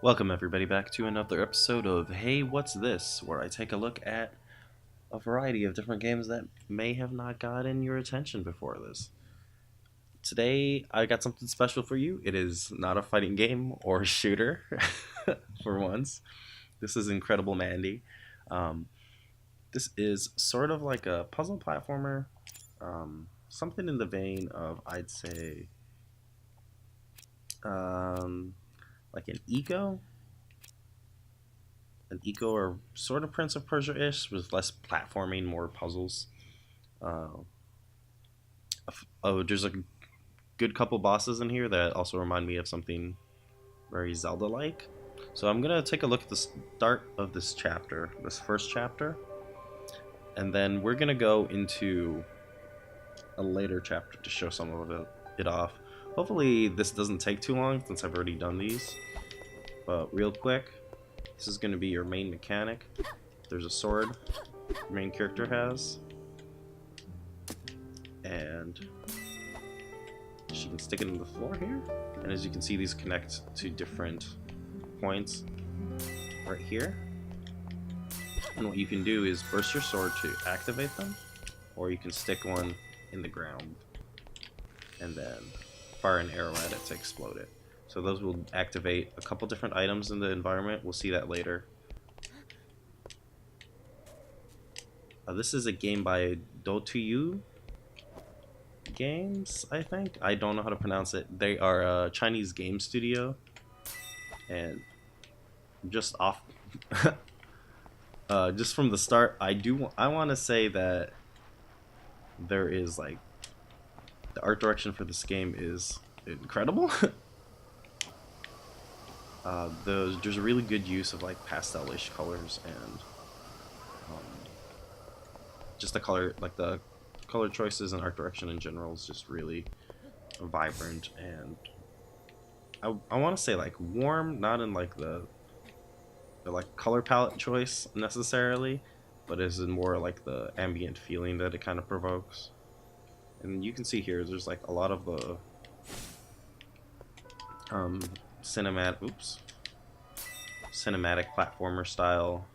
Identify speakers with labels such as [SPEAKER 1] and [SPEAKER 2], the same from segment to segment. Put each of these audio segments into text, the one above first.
[SPEAKER 1] Welcome everybody back to another episode of Hey What's This, where I take a look at a variety of different games that may have not gotten your attention before this. Today I got something special for you. It is not a fighting game or a shooter for once. This is Incredible Mandy. Um, this is sort of like a puzzle platformer, something in the vein of, I'd say, like an Ico or sort of Prince of Persia-ish, with less platforming, more puzzles. Uh, there's a good couple bosses in here that also remind me of something very Zelda-like. So I'm gonna take a look at the start of this chapter, this first chapter, and then we're gonna go into a later chapter to show some of it off. Hopefully this doesn't take too long since I've already done these. But real quick, this is going to be your main mechanic. There's a sword your main character has, and she can stick it in the floor here. And as you can see, these connect to different points right here. And what you can do is burst your sword to activate them, or you can stick one in the ground and then fire an arrow at it to explode it. So those will activate a couple different items in the environment. We'll see that later. This is a game by Dotoyou Games, I think. I don't know how to pronounce it. They are a Chinese game studio. And just off... just from the start, I want to say that there is, like... the art direction for this game is incredible. There's a really good use of like pastel-ish colors and just the color choices and art direction in general is just really vibrant, and I want to say like warm, not in like the like color palette choice necessarily, but is in more like the ambient feeling that it kind of provokes. And you can see here there's like a lot of the cinematic platformer style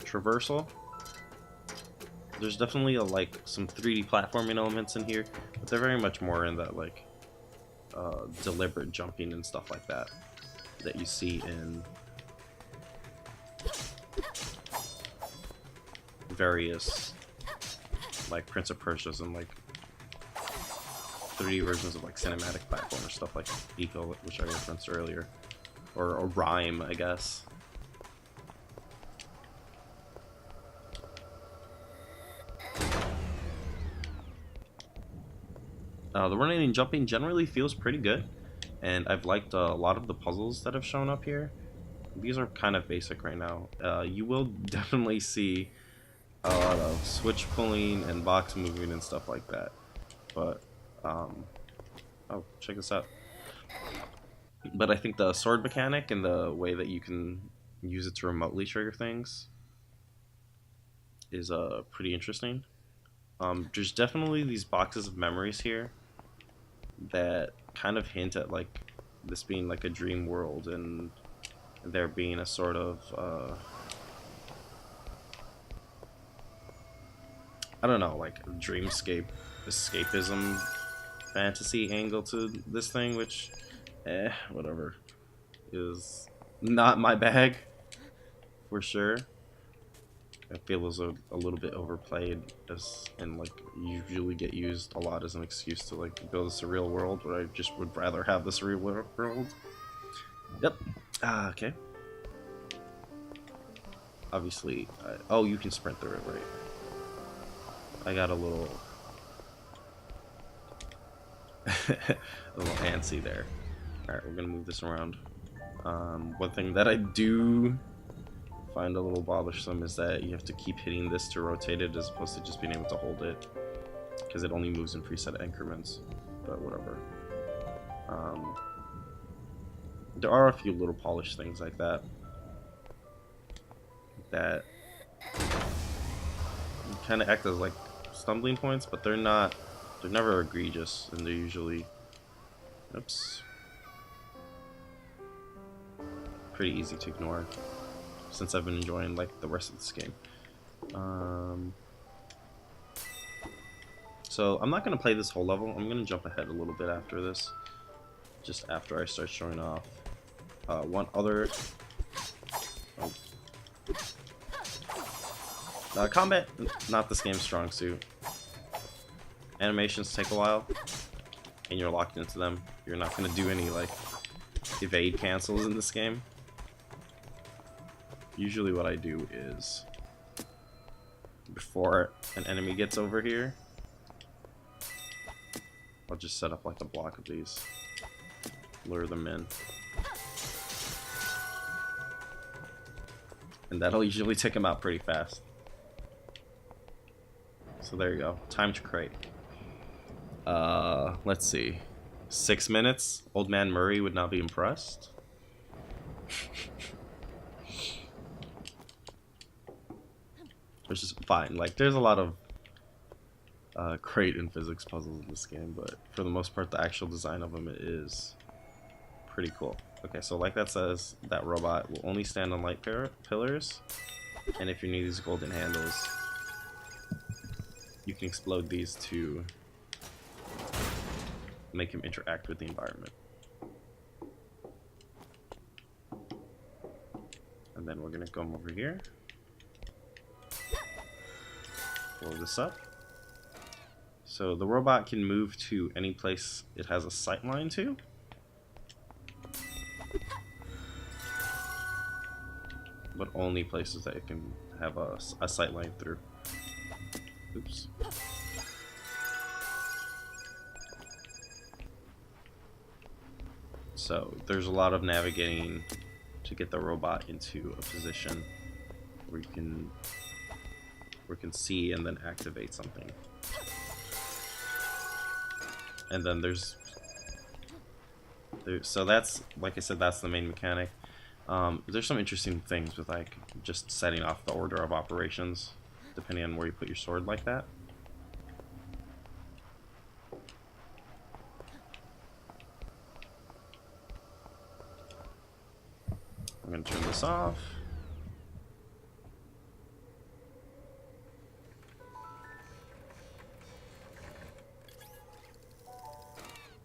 [SPEAKER 1] traversal. There's definitely like some 3D platforming elements in here, but they're very much more in that like deliberate jumping and stuff like that you see in various like Prince of Persia's and like 3D versions of like cinematic platformer stuff like Ico, which I referenced earlier, or Rhyme, I guess. The running and jumping generally feels pretty good, and I've liked a lot of the puzzles that have shown up here. These are kind of basic right now. You will definitely see a lot of switch pulling and box moving and stuff like that, but oh, check this out. But I think the sword mechanic and the way that you can use it to remotely trigger things is pretty interesting. There's definitely these boxes of memories here that kind of hint at like this being like a dream world and there being a sort of I don't know, like dreamscape escapism fantasy angle to this thing, which whatever, is not my bag for sure. I feel as a little bit overplayed, and like usually get used a lot as an excuse to like build a surreal world, but I just would rather have the surreal world. Yep. Okay. Obviously, oh, you can sprint through it, right? I got a little antsy there. Alright, we're gonna move this around. One thing that I do find a little bothersome is that you have to keep hitting this to rotate it as opposed to just being able to hold it, because it only moves in preset increments, but whatever. There are a few little polished things like that that kind of act as like stumbling points, but they're never egregious, and they're usually, oops, pretty easy to ignore since I've been enjoying like the rest of this game. So I'm not gonna play this whole level. I'm gonna jump ahead a little bit after this, just after I start showing off one other. Combat, not this game's strong suit. Animations take a while, and you're locked into them. You're not gonna do any like evade cancels in this game. Usually what I do is, before an enemy gets over here, I'll just set up like a block of these, lure them in, and that'll usually take them out pretty fast. So there you go, time to crate. Let's see, 6 minutes. Old Man Murray would not be impressed. Which is fine. Like, there's a lot of crate and physics puzzles in this game, but for the most part, the actual design of them is pretty cool. Okay, so like that says, that robot will only stand on light pillars, and if you need these golden handles, you can explode these to make him interact with the environment. And then we're gonna come over here, blow this up. So the robot can move to any place it has a sight line to. But only places that it can have a sight line through. Oops. So there's a lot of navigating to get the robot into a position where you can see and then activate something. And then so that's, like I said, that's the main mechanic. There's some interesting things with like just setting off the order of operations depending on where you put your sword like that. I'm going to turn this off.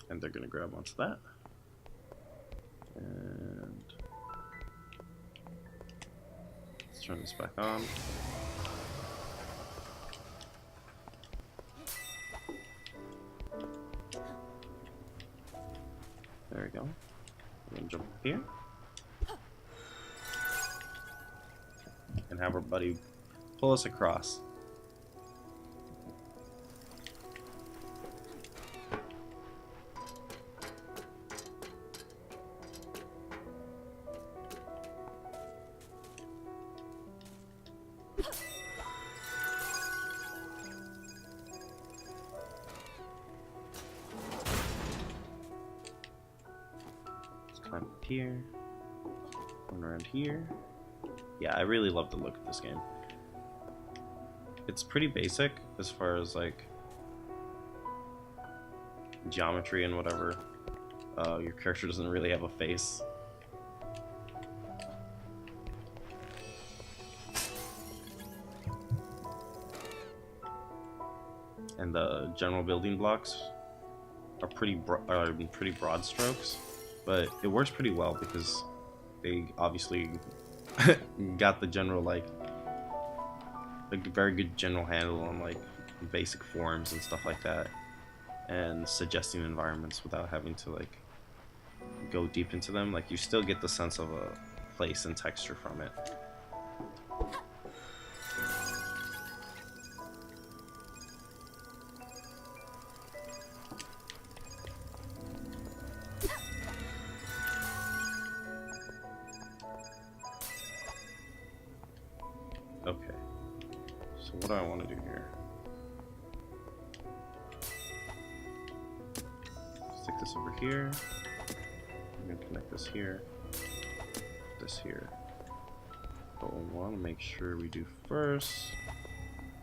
[SPEAKER 1] And they're going to grab onto that. And let's turn this back on. There we go. We're going to jump up here. And have our buddy pull us across. Let's climb up here. Going around here. Yeah, I really love the look of this game. It's pretty basic as far as like geometry and whatever. Your character doesn't really have a face. And the general building blocks are pretty broad strokes, but it works pretty well because they obviously got the general like very good general handle on like basic forms and stuff like that, and suggesting environments without having to like go deep into them. Like you still get the sense of a place and texture from it. Okay, so what do I want to do here? Stick this over here. I'm going to connect this here, this here. But what we want to make sure we do first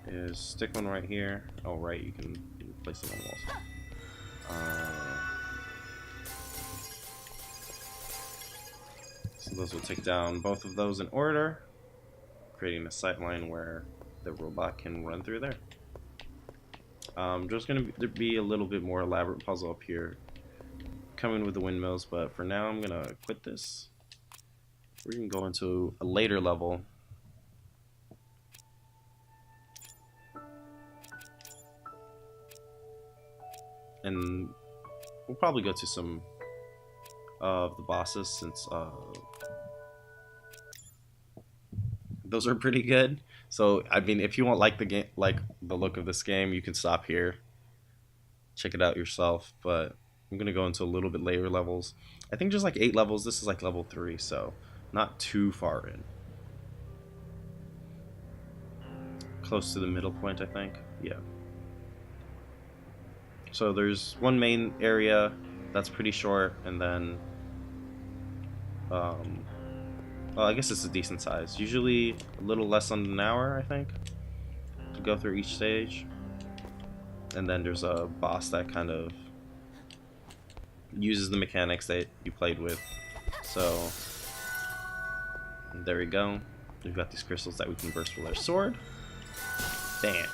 [SPEAKER 1] is stick one right here. Oh right, you can place them on walls. So those will take down both of those in order, creating a sight line where the robot can run through there. There's going to be a little bit more elaborate puzzle up here coming with the windmills, but for now I'm going to quit this. We can go into a later level. And we'll probably go to some of the bosses since those are pretty good. So I mean, if you want like the game, like the look of this game, you can stop here, check it out yourself. But I'm gonna go into a little bit later levels. I think just like 8 levels. This is like level 3, so not too far in. Close to the middle point, I think. Yeah. So there's one main area that's pretty short, and then well, I guess it's a decent size. Usually a little less than an hour, I think, to go through each stage. And then there's a boss that kind of uses the mechanics that you played with. So there we go. We've got these crystals that we can burst with our sword. Bam.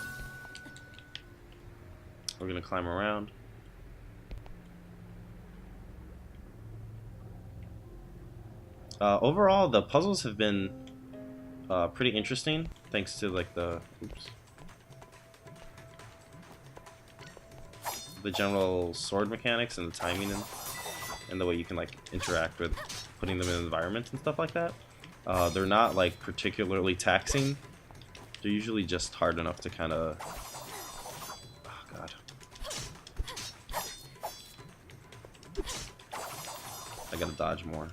[SPEAKER 1] We're gonna climb around. Overall, the puzzles have been pretty interesting, thanks to like the general sword mechanics and the timing and the way you can like interact with putting them in environments and stuff like that. They're not like particularly taxing. They're usually just hard enough to kind of. Oh god. I gotta dodge more.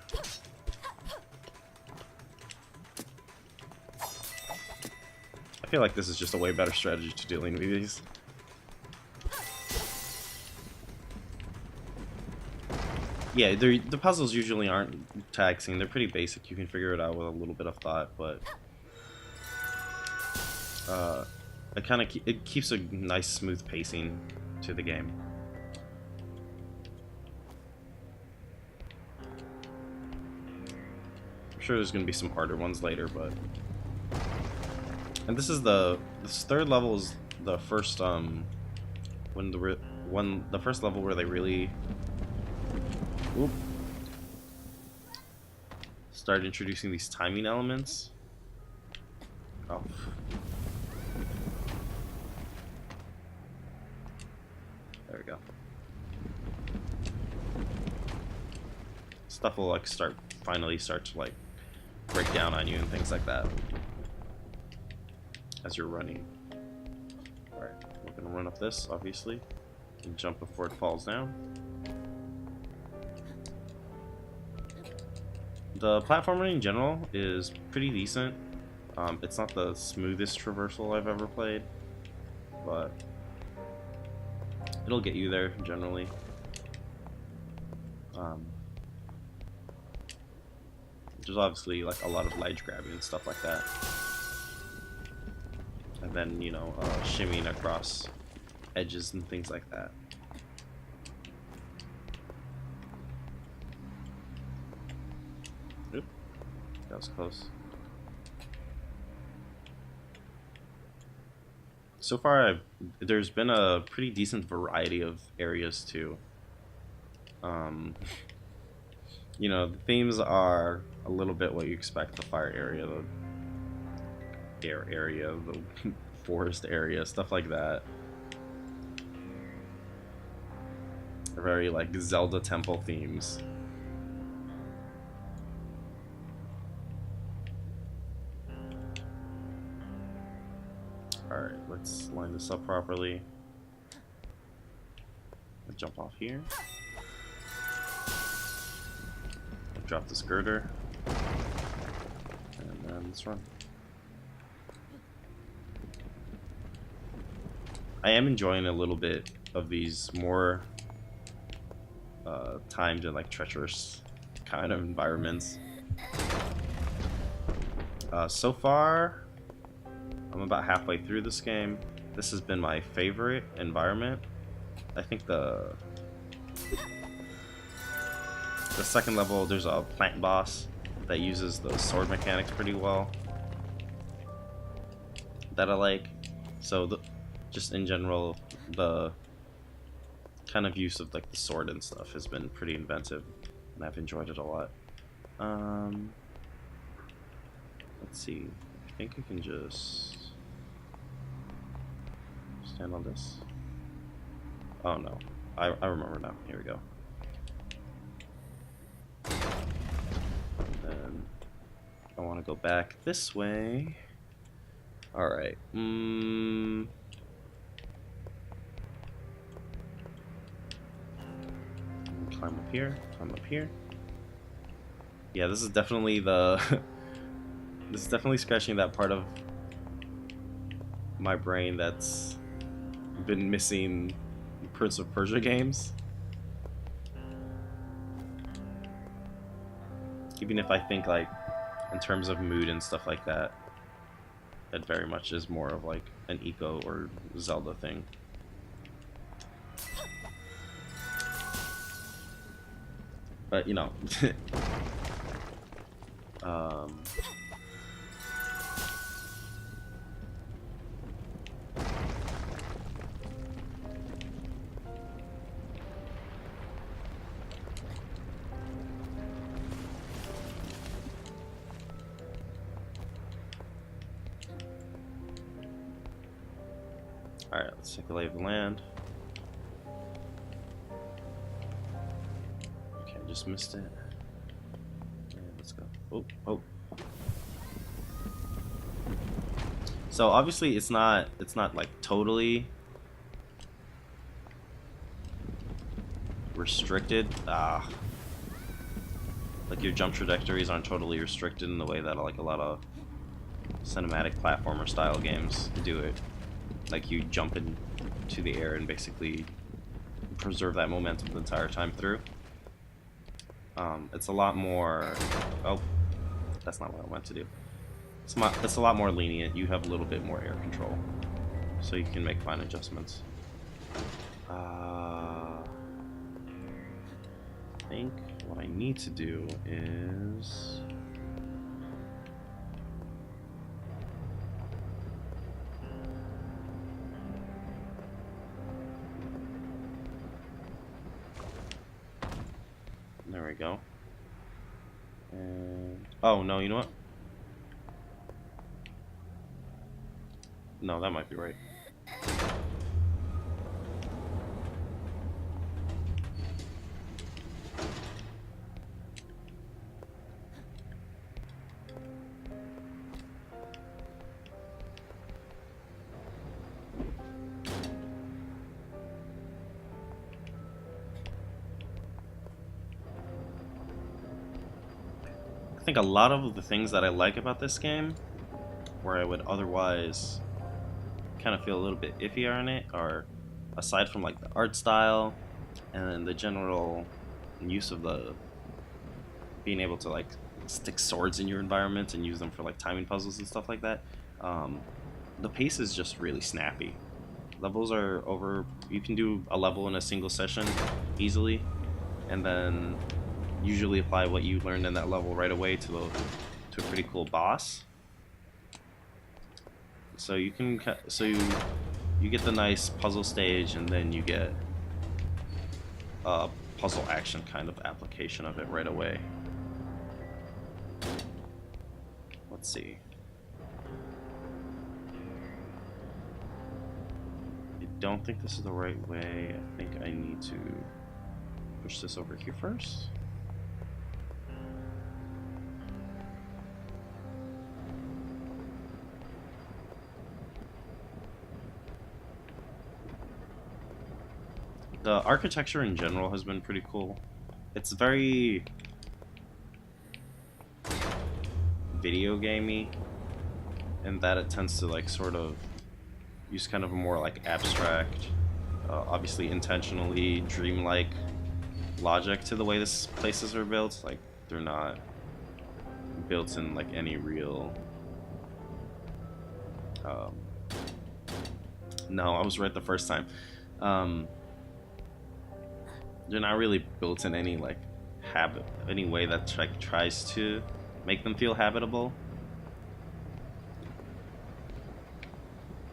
[SPEAKER 1] I feel like this is just a way better strategy to dealing with these. Yeah, the puzzles usually aren't taxing. They're pretty basic. You can figure it out with a little bit of thought, but it keeps a nice smooth pacing to the game. I'm sure there's going to be some harder ones later, but. And this third level is the first the first level where they really start introducing these timing elements. Oh. There we go. Stuff will like finally start to like break down on you and things like that as you're running. Alright, we're gonna run up this, obviously, and jump before it falls down. The platforming in general is pretty decent. It's not the smoothest traversal I've ever played, but it'll get you there generally. There's obviously like a lot of ledge grabbing and stuff like that. And then, you know, shimmying across edges and things like that. Oop, that was close. So far, there's been a pretty decent variety of areas too. You know, the themes are a little bit what you expect: the fire area, the air area, the forest area, stuff like that. They're very like Zelda temple themes. Alright, let's line this up properly. Let's jump off here. Drop this girder. And then let's run. I am enjoying a little bit of these more timed and like treacherous kind of environments. So far, I'm about halfway through this game. This has been my favorite environment. I think the second level, there's a plant boss that uses the sword mechanics pretty well that I like. So just in general, the kind of use of like the sword and stuff has been pretty inventive, and I've enjoyed it a lot. Let's see. I think I can just stand on this. Oh no, I remember now. Here we go. Then I want to go back this way. All right. Climb up here. Climb up here. Yeah, this is definitely the. This is definitely scratching that part of my brain that's been missing Prince of Persia games. Even if I think like in terms of mood and stuff like that, it very much is more of like an Ico or Zelda thing. But you know, alright, let's take a lay of the land. Okay, I just missed it. And let's go. Oh. So obviously it's not like totally restricted. Like your jump trajectories aren't totally restricted in the way that like a lot of cinematic platformer style games do it. Like you jump into the air and basically preserve that momentum the entire time through. It's a lot more. Oh, that's not what I meant to do. It's a lot more lenient. You have a little bit more air control, so you can make fine adjustments. I think what I need to do is. There we go. And oh no, you know what? No, that might be right. I think a lot of the things that I like about this game, where I would otherwise kind of feel a little bit iffy on it, are aside from like the art style and then the general use of the being able to like stick swords in your environment and use them for like timing puzzles and stuff like that. The pace is just really snappy. Levels are over. You can do a level in a single session easily, and then usually apply what you learned in that level right away to a pretty cool boss. So you can you get the nice puzzle stage, and then you get a puzzle action kind of application of it right away. Let's see. I don't think this is the right way. I think I need to push this over here first. The architecture in general has been pretty cool. It's very video gamey in that it tends to like sort of use kind of a more like abstract, obviously intentionally dreamlike logic to the way these places are built. Like they're not built in like any real. No, I was right the first time. They're not really built in any like habit, any way that like tries to make them feel habitable.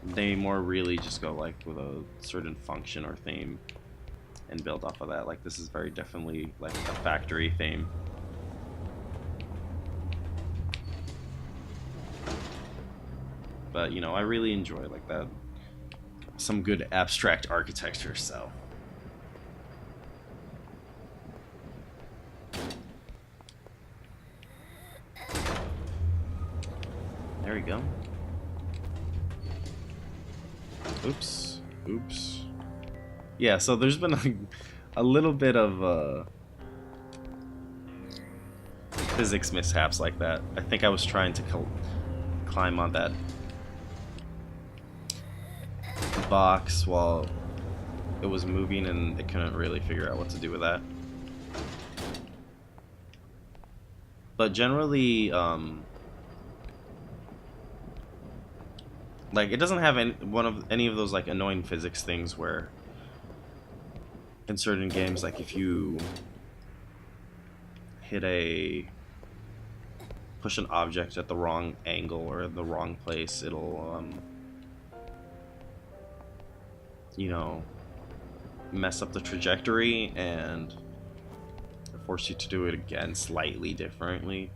[SPEAKER 1] They more really just go like with a certain function or theme and build off of that. Like this is very definitely like a factory theme. But you know, I really enjoy like that, some good abstract architecture. So there we go. Oops. Oops. Yeah, so there's been a little bit of physics mishaps like that. I think I was trying to climb on that box while it was moving and it couldn't really figure out what to do with that. But generally, like it doesn't have any of those like annoying physics things where in certain games, like if you push an object at the wrong angle or the wrong place, it'll you know, mess up the trajectory and force you to do it again slightly differently.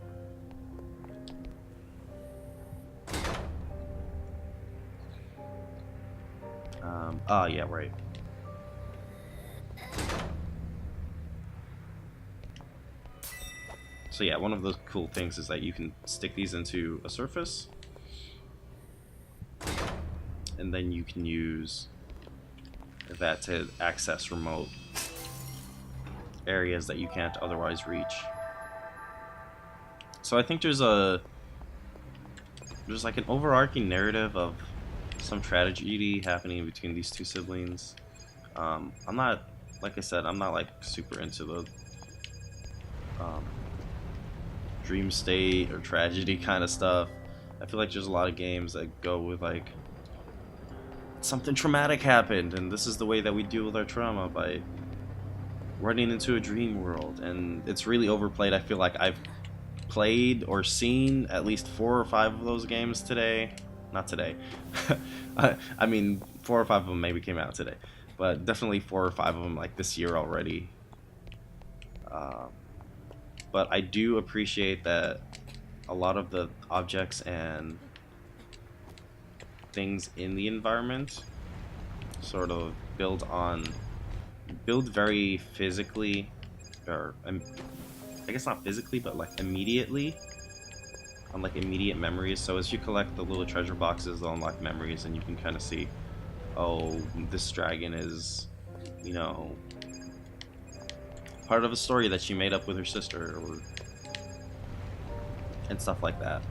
[SPEAKER 1] Yeah, right. So yeah, one of those cool things is that you can stick these into a surface, and then you can use that to access remote areas that you can't otherwise reach. So I think there's like an overarching narrative of some tragedy happening between these two siblings. I'm not, like I said, I'm not like super into the dream state or tragedy kind of stuff. I feel like there's a lot of games that go with like something traumatic happened and this is the way that we deal with our trauma, by running into a dream world, and it's really overplayed. I feel like I've played or seen at least 4 or 5 of those games today. Not today. I mean 4 or 5 of them maybe came out today, but definitely 4 or 5 of them like this year already. But I do appreciate that a lot of the objects and things in the environment sort of build very physically, or I guess not physically, but like immediately, on like immediate memories. So as you collect the little treasure boxes, they'll unlock memories, and you can kind of see, oh, this dragon is, you know, part of a story that she made up with her sister, and stuff like that.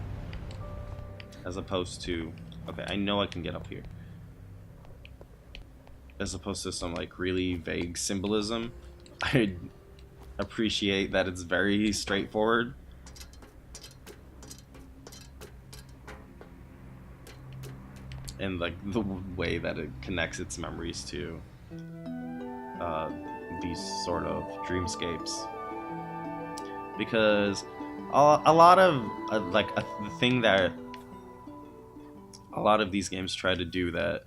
[SPEAKER 1] As opposed to, okay, I know I can get up here. As opposed to some like really vague symbolism. I appreciate that it's very straightforward. And like the way that it connects its memories to these sort of dreamscapes. Because a lot of the thing that a lot of these games try to do that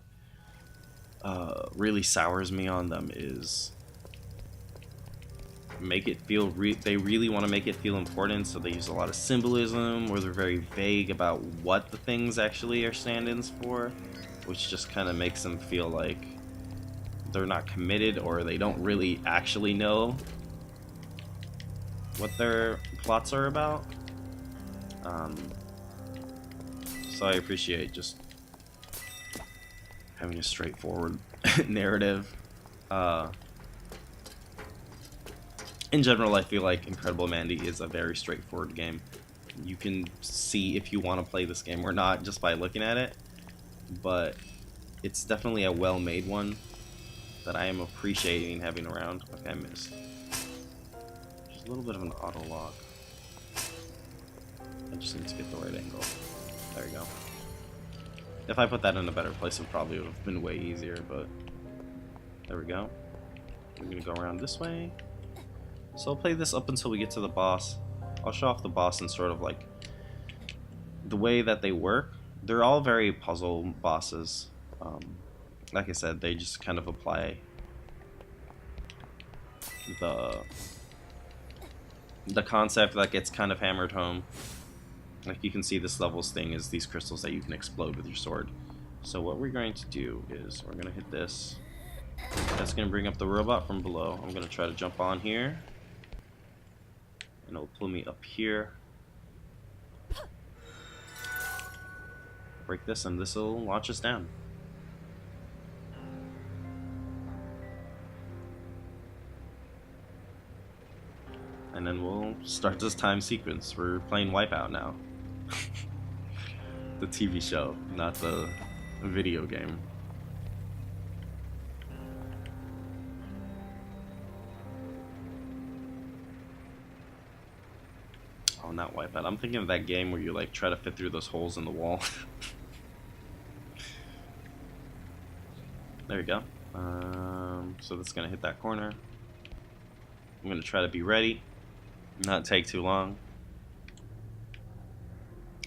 [SPEAKER 1] really sours me on them is make it feel they really want to make it feel important, so they use a lot of symbolism, or they're very vague about what the things actually are stand-ins for, which just kind of makes them feel like they're not committed, or they don't really actually know what their plots are about. So I appreciate just having a straightforward narrative. In general, I feel like Incredible Mandy is a very straightforward game. You can see if you want to play this game or not just by looking at it, but it's definitely a well-made one that I am appreciating having around. Okay, I missed. There's a little bit of an auto lock. I just need to get the right angle. There we go. If I put that in a better place, it probably would have been way easier, but there we go. We're gonna go around this way. So I'll play this up until we get to the boss. I'll show off the boss and sort of like the way that they work. They're all very puzzle bosses. Like I said, they just kind of apply the concept that gets kind of hammered home. Like you can see, this level's thing is these crystals that you can explode with your sword. So what we're going to do is we're going to hit this. That's going to bring up the robot from below. I'm going to try to jump on here, and it'll pull me up here. Break this, and this will launch us down. And then we'll start this time sequence. We're playing Wipeout now. The TV show, not the video game. Oh, not Wipeout. I'm thinking of that game where you like try to fit through those holes in the wall. There you go. So that's gonna hit that corner. I'm gonna try to be ready, not take too long.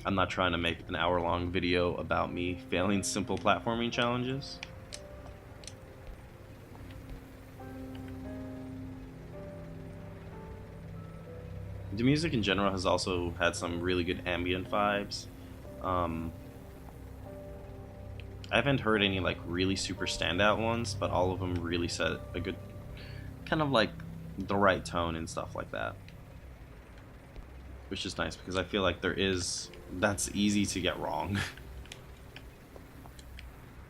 [SPEAKER 1] I'm not trying to make an hour-long video about me failing simple platforming challenges. The music in general has also had some really good ambient vibes. I haven't heard any like really super standout ones, but all of them really set a good, kind of like the right tone and stuff like that. Which is nice, because I feel like that's easy to get wrong.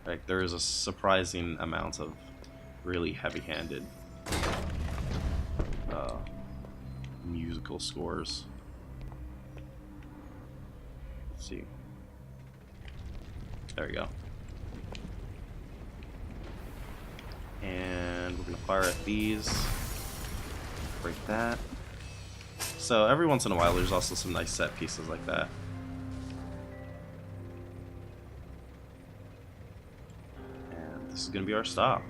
[SPEAKER 1] Like there is a surprising amount of really heavy-handed musical scores. Let's see. There we go. And we're gonna fire at these. Break that. So every once in a while there's also some nice set pieces like that. And this is gonna be our stop.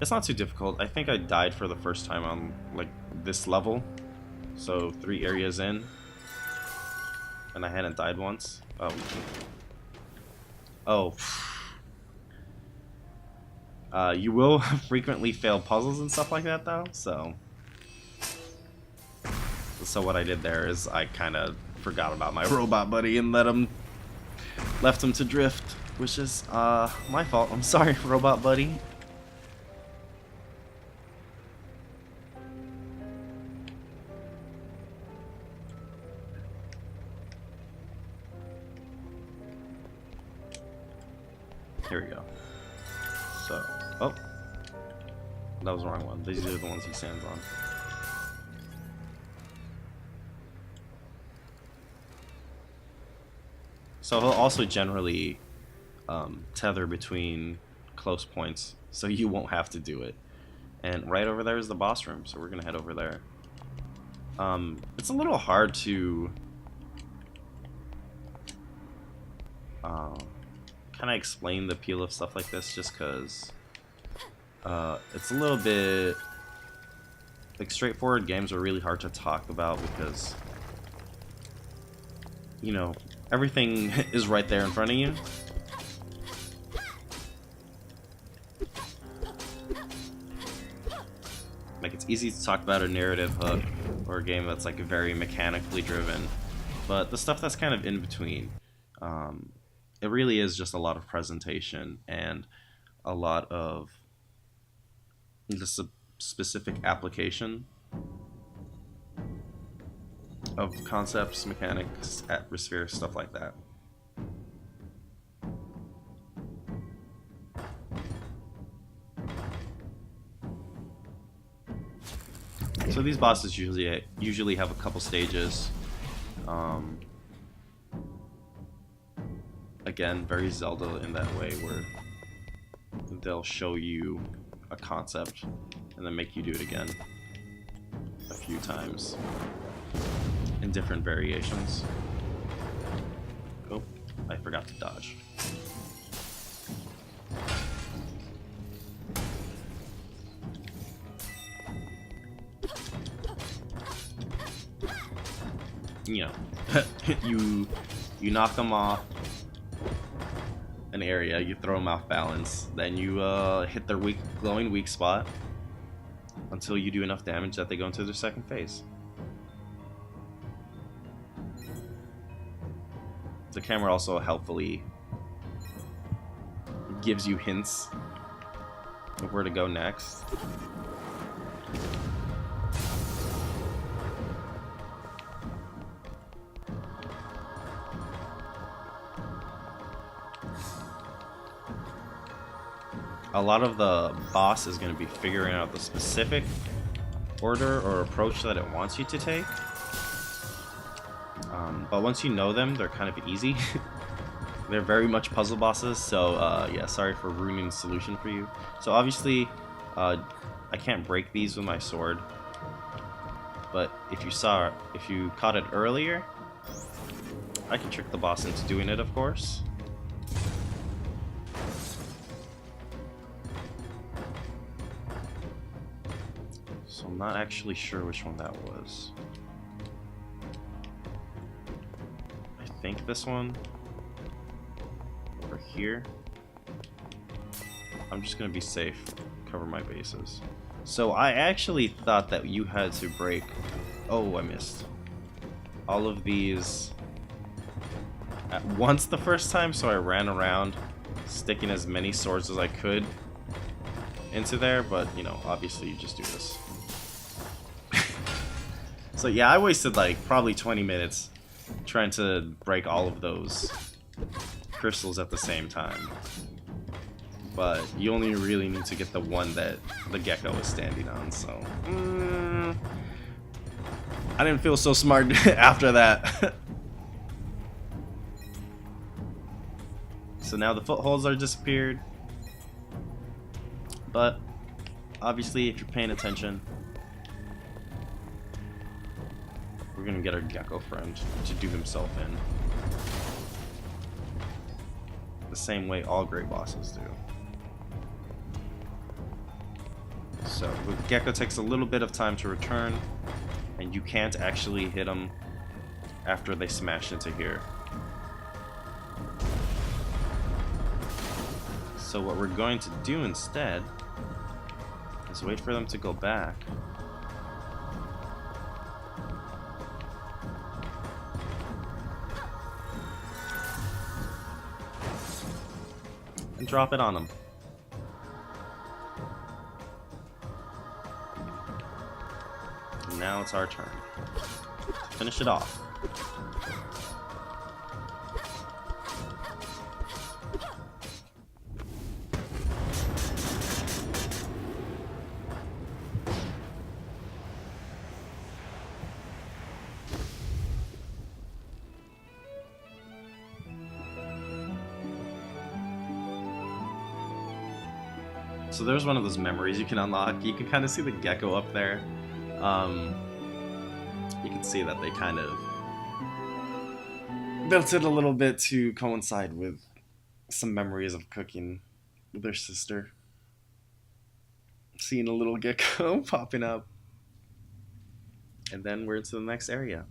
[SPEAKER 1] It's not too difficult. I think I died for the first time on like this level. So 3 areas in. And I hadn't died once. Oh. You will frequently fail puzzles and stuff like that though, so what I did there is I kind of forgot about my robot buddy and left him to drift, which is my fault. I'm sorry, robot buddy. Here we go. So, oh, that was the wrong one. These are the ones he stands on. So he'll also generally tether between close points, so you won't have to do it. And right over there is the boss room, so we're gonna head over there. It's a little hard to kind of explain the appeal of stuff like this, just because it's a little bit like straightforward games are really hard to talk about, because you know everything is right there in front of you. Like it's easy to talk about a narrative hook or a game that's like very mechanically driven, but the stuff that's kind of in between, it really is just a lot of presentation and a lot of just a specific application of concepts, mechanics, atmosphere, stuff like that. So these bosses usually have a couple stages. Again, very Zelda in that way, where they'll show you a concept and then make you do it again a few times in different variations. Oh, I forgot to dodge. you know, you knock them off an area, you throw them off balance, then you hit their glowing weak spot until you do enough damage that they go into their second phase. The camera also helpfully gives you hints of where to go next. A lot of the boss is going to be figuring out the specific order or approach that it wants you to take. But once you know them, they're kind of easy. They're very much puzzle bosses, so yeah, sorry for ruining the solution for you. So obviously, I can't break these with my sword. But if you caught it earlier, I can trick the boss into doing it, of course. So I'm not actually sure which one that was. I think this one. Over here. I'm just gonna be safe, cover my bases. So I actually thought that you had to break... Oh, I missed. All of these at once the first time, so I ran around sticking as many swords as I could into there, but you know, obviously you just do this. So yeah, I wasted like probably 20 minutes trying to break all of those crystals at the same time. But you only really need to get the one that the gecko is standing on, so... I didn't feel so smart after that. So now the footholds are disappeared. But, obviously, if you're paying attention, we're gonna get our gecko friend to do himself in. The same way all great bosses do. So the gecko takes a little bit of time to return, and you can't actually hit them after they smash into here. So what we're going to do instead is wait for them to go back. And drop it on them. And now it's our turn to finish it off. So there's one of those memories you can unlock. You can kind of see the gecko up there. You can see that they kind of built it a little bit to coincide with some memories of cooking with their sister. Seeing a little gecko popping up. And then we're into the next area.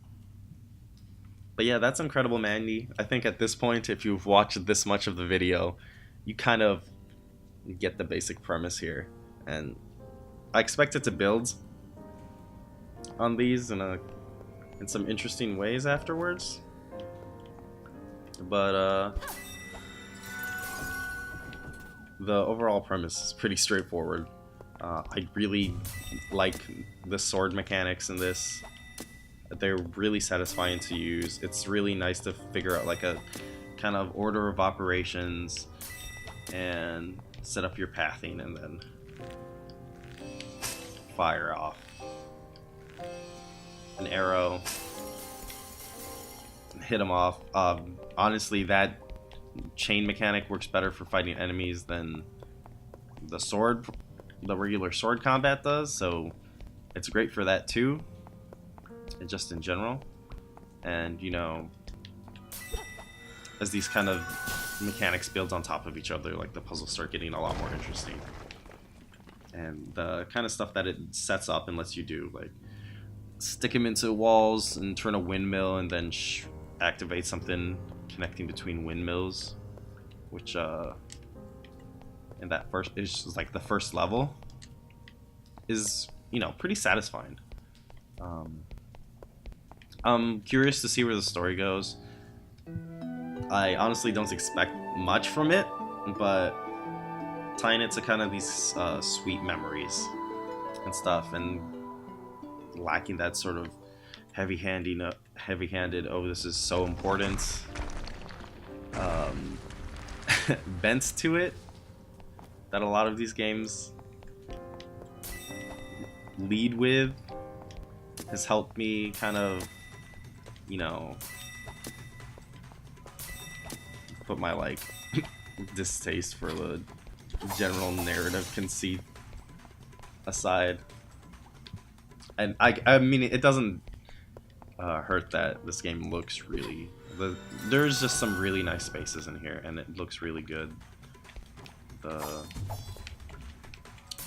[SPEAKER 1] But yeah, that's incredible, Mandy. I think at this point, if you've watched this much of the video, you kind of get the basic premise here. And I expect it to build on these in some interesting ways afterwards. But the overall premise is pretty straightforward. I really like the sword mechanics in this. They're really satisfying to use. It's really nice to figure out like a kind of order of operations and set up your pathing and then fire off an arrow and hit them off. Honestly, that chain mechanic works better for fighting enemies than the regular sword combat does, so it's great for that too, and just in general. And you know, as these kind of mechanics build on top of each other, like the puzzles start getting a lot more interesting. And the kind of stuff that it sets up and lets you do, like stick them into walls and turn a windmill, and then activate something connecting between windmills, which in that first is like the first level is, you know, pretty satisfying. Um, I'm curious to see where the story goes. I honestly don't expect much from it, but tying it to kind of these sweet memories and stuff, and lacking that sort of heavy-handed. Oh, this is so important. Um, bent to it that a lot of these games lead with has helped me kind of, you know, put my like distaste for the general narrative conceit aside. And I mean, it doesn't hurt that this game looks really. There's just some really nice spaces in here, and it looks really good. The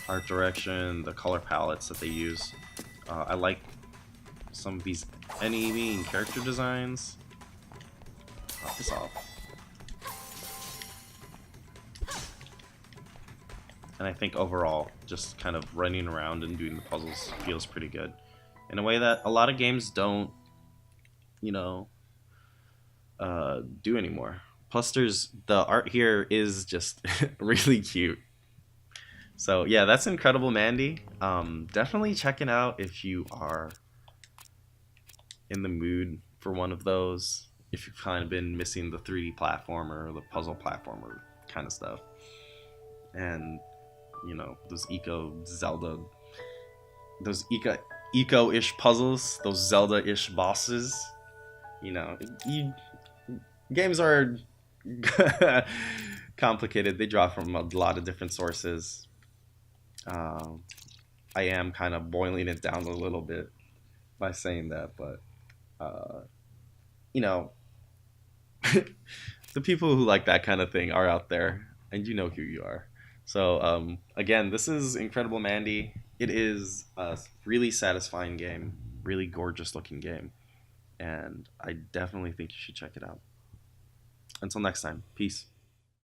[SPEAKER 1] art direction, the color palettes that they use. I like some of these enemy and character designs. Knock this off. And I think overall, just kind of running around and doing the puzzles feels pretty good. In a way that a lot of games don't, you know, do anymore. Plus, the art here is just really cute. So yeah, that's incredible, Mandy. Definitely check it out if you are in the mood for one of those. If you've kind of been missing the 3D platformer or the puzzle platformer kind of stuff, and you know, those Zelda, those Ico-ish puzzles, those Zelda-ish bosses. You know, games are complicated. They draw from a lot of different sources. Um, I am kind of boiling it down a little bit by saying that, but you know, the people who like that kind of thing are out there, and you know who you are. So again, this is Incredible Mandy. It is a really satisfying game, really gorgeous looking game, and I definitely think you should check it out. Until next time, peace.